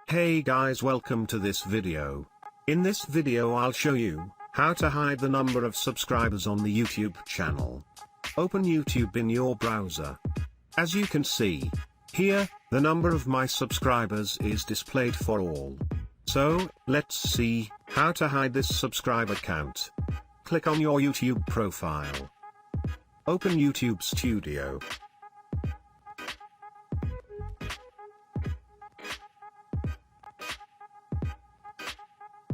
Hey guys, welcome to this video. In this video I'll show you how to hide the number of subscribers on the YouTube channel. Open YouTube in your browser. As you can see here, the number of my subscribers is displayed for all. So, let's see how to hide this subscriber count. Click on your YouTube profile. Open YouTube Studio.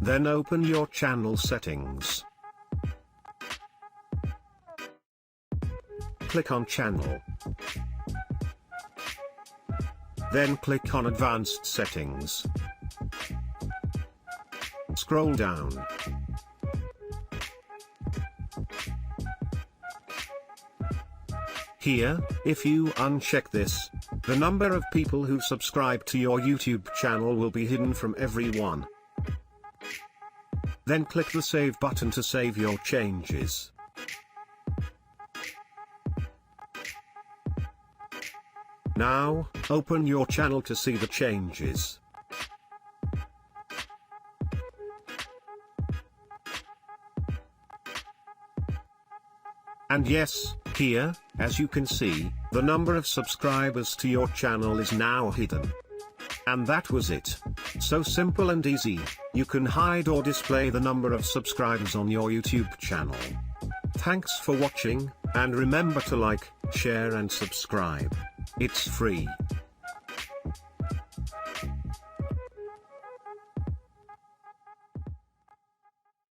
Then open your channel settings. Click on Channel. Then click on Advanced Settings. Scroll down. Here, if you uncheck this, the number of people who subscribe to your YouTube channel will be hidden from everyone. Then click the Save button to save your changes. Now, open your channel to see the changes. And yes, here, as you can see, the number of subscribers to your channel is now hidden. And that was it. So simple and easy, you can hide or display the number of subscribers on your YouTube channel. Thanks for watching, and remember to like, share and subscribe. It's free.